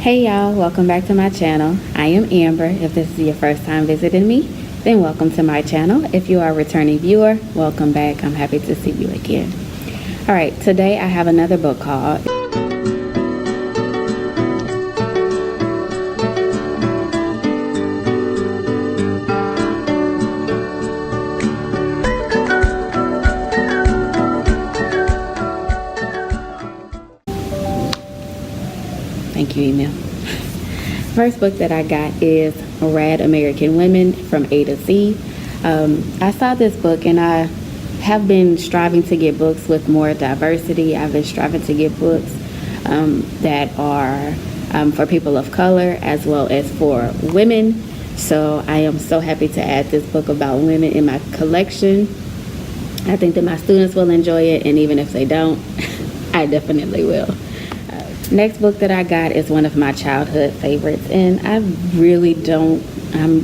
Hey y'all, welcome back to my channel. I am Amber. If this is your first time visiting me, then welcome to my channel. If you are a returning viewer, welcome back. I'm happy to see you again. All right, today I have another book called Thank you, email. First book that I got is Rad American Women from A to Z. I saw this book and I have been striving to get books with more diversity. I've been striving to get books that are for people of color as well as for women. So I am so happy to add this book about women in my collection. I think that my students will enjoy it, and even if they don't, I definitely will. Next book that I got is one of my childhood favorites, and I'm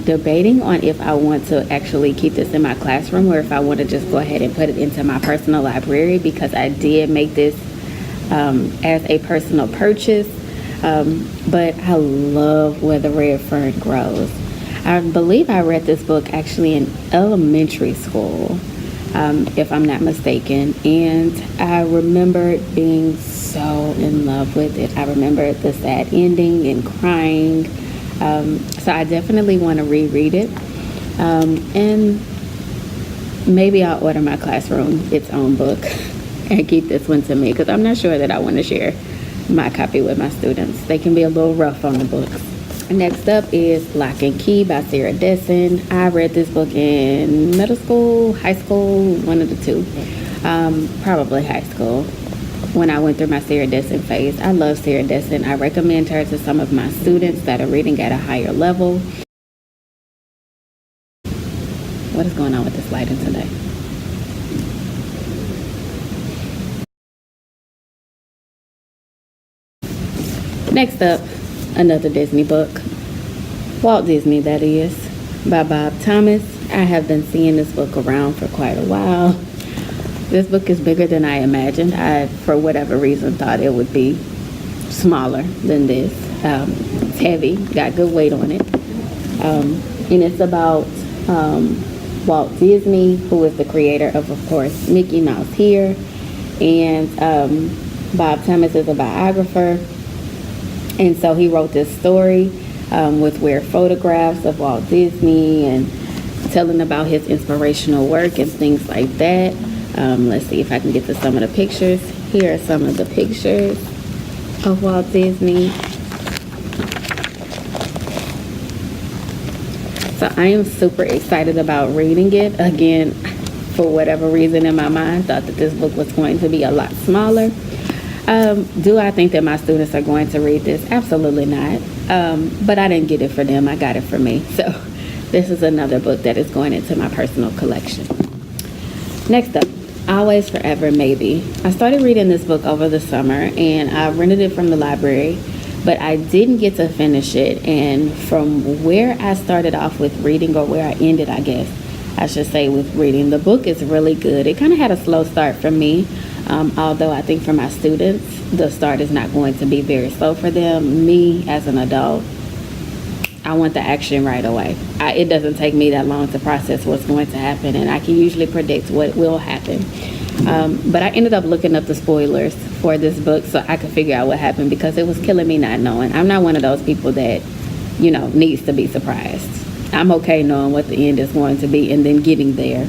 debating on if I want to actually keep this in my classroom or if I want to just go ahead and put it into my personal library, because I did make this as a personal purchase, but I love Where the Red Fern Grows. I believe I read this book actually in elementary school, if I'm not mistaken, and I remember being so in love with it. I remember the sad ending and crying, so I definitely want to reread it, and maybe I'll order my classroom its own book and keep this one to me, because I'm not sure that I want to share my copy with my students. They can be a little rough on the books. Next up is Lock and Key by Sarah Dessen. I read this book in middle school, high school, one of the two, probably high school, when I went through my Sarah Dessen phase. I love Sarah Dessen. I recommend her to some of my students that are reading at a higher level. What is going on with this lighting today? Next up, another Disney book, Walt Disney, that is, by Bob Thomas. I have been seeing this book around for quite a while. This book is bigger than I imagined. I, for whatever reason, thought it would be smaller than this. It's heavy, got good weight on it. And it's about Walt Disney, who is the creator of course, Mickey Mouse here. And Bob Thomas is a biographer. And so he wrote this story with weird photographs of Walt Disney and telling about his inspirational work and things like that. Let's see if I can get to some of the pictures. Here are some of the pictures of Walt Disney. So I am super excited about reading it. Again, for whatever reason in my mind, thought that this book was going to be a lot smaller. Do I think that my students are going to read this? Absolutely not. But I didn't get it for them. I got it for me. So this is another book that is going into my personal collection. Next up, Always, Forever, Maybe. I started reading this book over the summer, and I rented it from the library, but I didn't get to finish it. And from where I started off with reading, or where I ended, I guess I should say, with reading, the book is really good. It kind of had a slow start for me, although I think for my students, the start is not going to be very slow for them. Me, as an adult, I want the action right away. It doesn't take me that long to process what's going to happen, and I can usually predict what will happen. But I ended up looking up the spoilers for this book so I could figure out what happened, because it was killing me not knowing. I'm not one of those people that, needs to be surprised. I'm okay knowing what the end is going to be and then getting there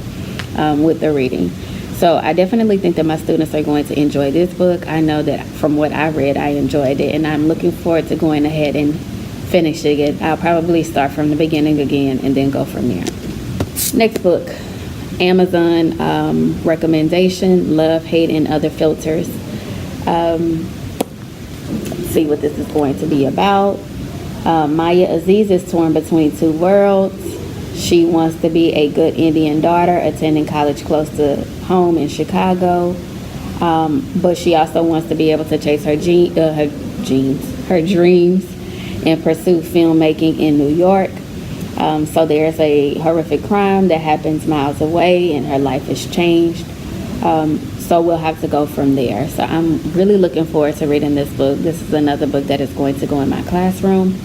with the reading. So I definitely think that my students are going to enjoy this book. I know that from what I read, I enjoyed it, and I'm looking forward to going ahead and finishing it. I'll probably start from the beginning again and then go from there. Next book, Amazon recommendation, Love, Hate, and Other Filters. See what this is going to be about. Maya Aziz is torn between two worlds. She wants to be a good Indian daughter, attending college close to home in Chicago, but she also wants to be able to chase her dreams and pursue filmmaking in New York. So there's a horrific crime that happens miles away, and her life is changed. So we'll have to go from there. So I'm really looking forward to reading this book. This is another book that is going to go in my classroom.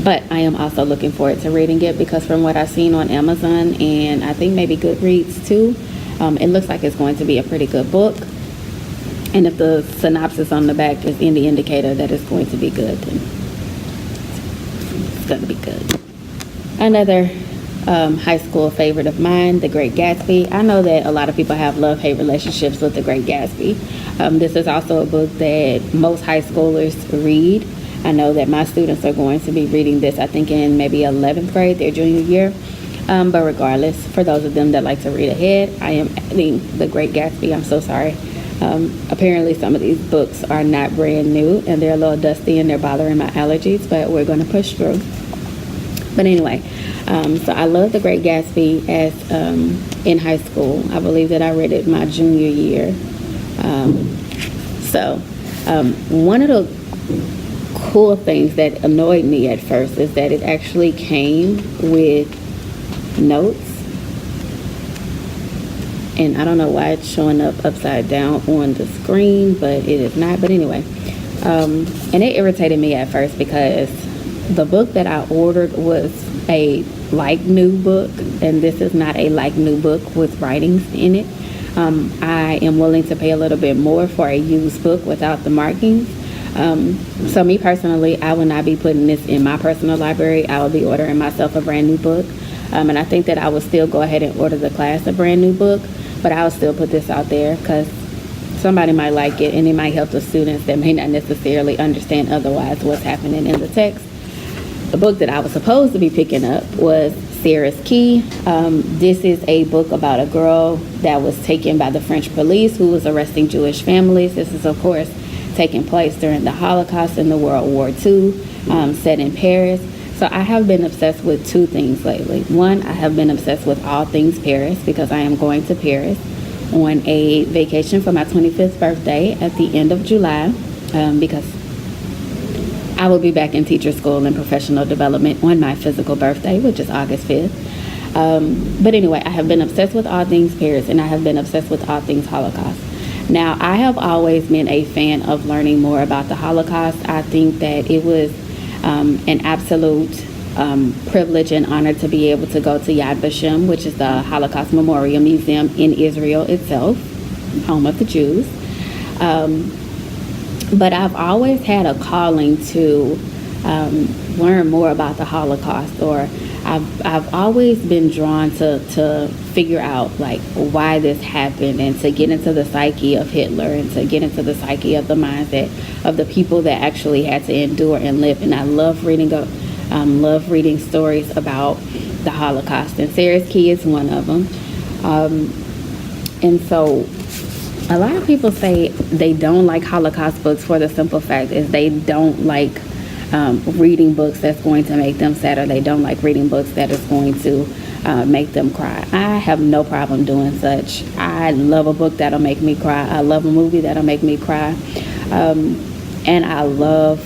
But I am also looking forward to reading it because from what I've seen on Amazon and I think maybe Goodreads too, it looks like it's going to be a pretty good book. And if the synopsis on the back is any indicator that it's going to be good, then it's going to be good. Another high school favorite of mine, The Great Gatsby. I know that a lot of people have love-hate relationships with The Great Gatsby. This is also a book that most high schoolers read. I know that my students are going to be reading this, I think in maybe 11th grade, their junior year. But regardless, for those of them that like to read ahead, I am adding The Great Gatsby. I'm so sorry. Apparently some of these books are not brand new and they're a little dusty and they're bothering my allergies, but we're going to push through. But anyway, so I love The Great Gatsby as in high school. I believe that I read it my junior year. One of the cool things that annoyed me at first is that it actually came with notes. And I don't know why it's showing up upside down on the screen, but it is not. But anyway, and it irritated me at first because the book that I ordered was a like new book, and this is not a like new book with writings in it. I am willing to pay a little bit more for a used book without the markings. So me personally, I will not be putting this in my personal library. I will be ordering myself a brand new book. And I think that I will still go ahead and order the class a brand new book, but I'll still put this out there because somebody might like it and it might help the students that may not necessarily understand otherwise what's happening in the text. The book that I was supposed to be picking up was Sarah's Key. This is a book about a girl that was taken by the French police who was arresting Jewish families. This is, of course, taking place during the Holocaust and the World War II, set in Paris. So I have been obsessed with two things lately. One, I have been obsessed with all things Paris because I am going to Paris on a vacation for my 25th birthday at the end of July because I will be back in teacher school and professional development on my physical birthday, which is August 5th. But anyway, I have been obsessed with all things Paris and I have been obsessed with all things Holocaust. Now, I have always been a fan of learning more about the Holocaust. I think that it was an absolute privilege and honor to be able to go to Yad Vashem, which is the Holocaust Memorial Museum in Israel itself, home of the Jews. But I've always had a calling to learn more about the Holocaust, or I've always been drawn to figure out like why this happened and to get into the psyche of Hitler and to get into the psyche of the mindset of the people that actually had to endure and live. And I love reading stories about the Holocaust, and Sarah's Key is one of them. And so a lot of people say they don't like Holocaust books for the simple fact is they don't like reading books that's going to make them sad, or they don't like reading books that is going to make them cry. I have no problem doing such. I love a book that'll make me cry. I love a movie that'll make me cry. And I love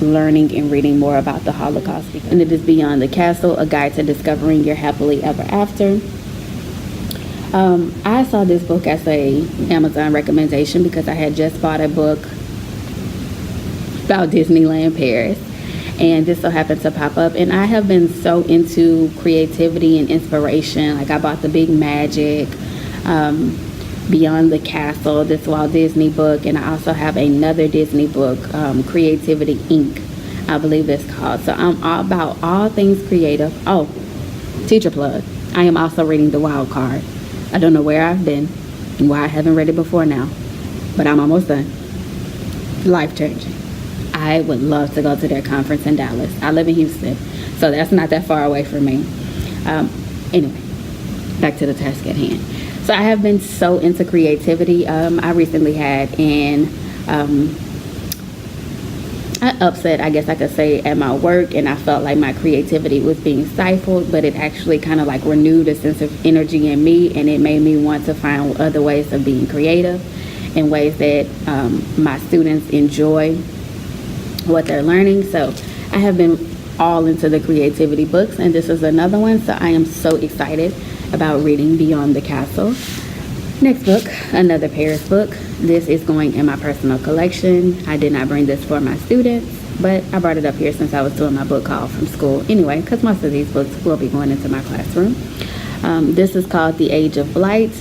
learning and reading more about the Holocaust. And it is Beyond the Castle, A Guide to Discovering Your Happily Ever After. I saw this book as a Amazon recommendation because I had just bought a book about Disneyland Paris, and this so happened to pop up. And I have been so into creativity and inspiration. Like I bought the Big Magic, Beyond the Castle, this Walt Disney book, and I also have another Disney book, Creativity Inc., I believe it's called. So I'm all about all things creative. Oh, teacher plug, I am also reading The Wild Card. I don't know where I've been and why I haven't read it before now, but I'm almost done. Life-changing. I would love to go to their conference in Dallas. I live in Houston, so that's not that far away from me. Anyway, back to the task at hand. So I have been so into creativity. I recently had an upset, I guess I could say, at my work, and I felt like my creativity was being stifled, but it actually kind of like renewed a sense of energy in me, and it made me want to find other ways of being creative in ways that my students enjoy what they're learning. So I have been all into the creativity books, and this is another one. So I am so excited about reading Beyond the Castle. Next book, another Paris book. This is going in my personal collection. I did not bring this for my students, but I brought it up here since I was doing my book haul from school anyway, because most of these books will be going into my classroom. This is called The Age of Flight.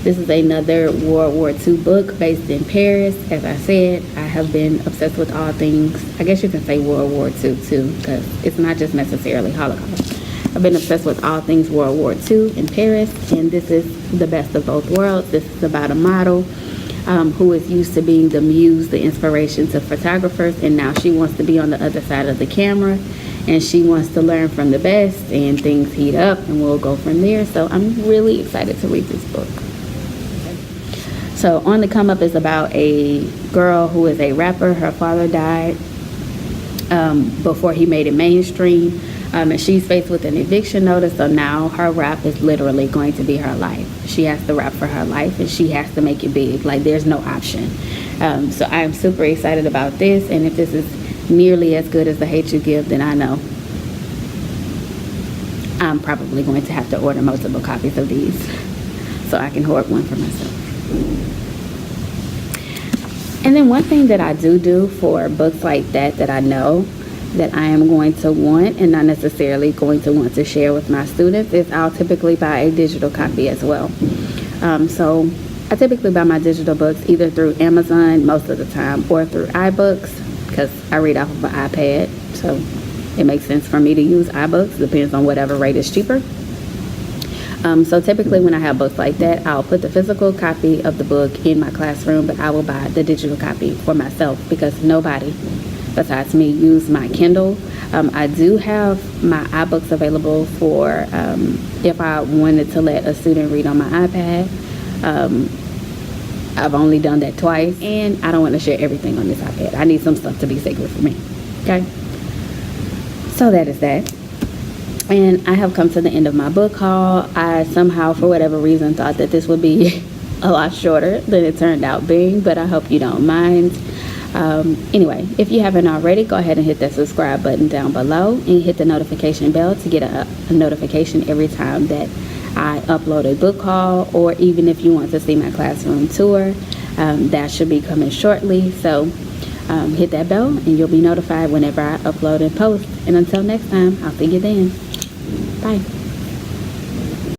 This is another World War II book based in Paris. As I said, I have been obsessed with all things, I guess you can say World War II too, because it's not just necessarily Holocaust. I've been obsessed with all things World War II in Paris, and this is the best of both worlds. This is about a model who is used to being the muse, the inspiration to photographers, and now she wants to be on the other side of the camera, and she wants to learn from the best, and things heat up, and we'll go from there. So I'm really excited to read this book. So On the Come Up is about a girl who is a rapper. Her father died before he made it mainstream. And she's faced with an eviction notice, so now her rap is literally going to be her life. She has to rap for her life, and she has to make it big. Like, there's no option. So I am super excited about this, and if this is nearly as good as The Hate You Give, then I know I'm probably going to have to order multiple copies of these so I can hoard one for myself. And then one thing that I do for books like that I know that I am going to want and not necessarily going to want to share with my students is I'll typically buy a digital copy as well. So I typically buy my digital books either through Amazon most of the time or through iBooks, because I read off of an iPad, so it makes sense for me to use iBooks. Depends on whatever rate is cheaper. So typically when I have books like that, I'll put the physical copy of the book in my classroom, but I will buy the digital copy for myself because nobody besides me use my Kindle. I do have my iBooks available for if I wanted to let a student read on my iPad. I've only done that twice, and I don't want to share everything on this iPad. I need some stuff to be sacred for me. Okay, so that is that. And I have come to the end of my book haul. I somehow, for whatever reason, thought that this would be a lot shorter than it turned out being, but I hope you don't mind. Anyway, if you haven't already, go ahead and hit that subscribe button down below and hit the notification bell to get a notification every time that I upload a book haul, or even if you want to see my classroom tour, that should be coming shortly. So hit that bell and you'll be notified whenever I upload and post. And until next time, I'll see you then. Bye.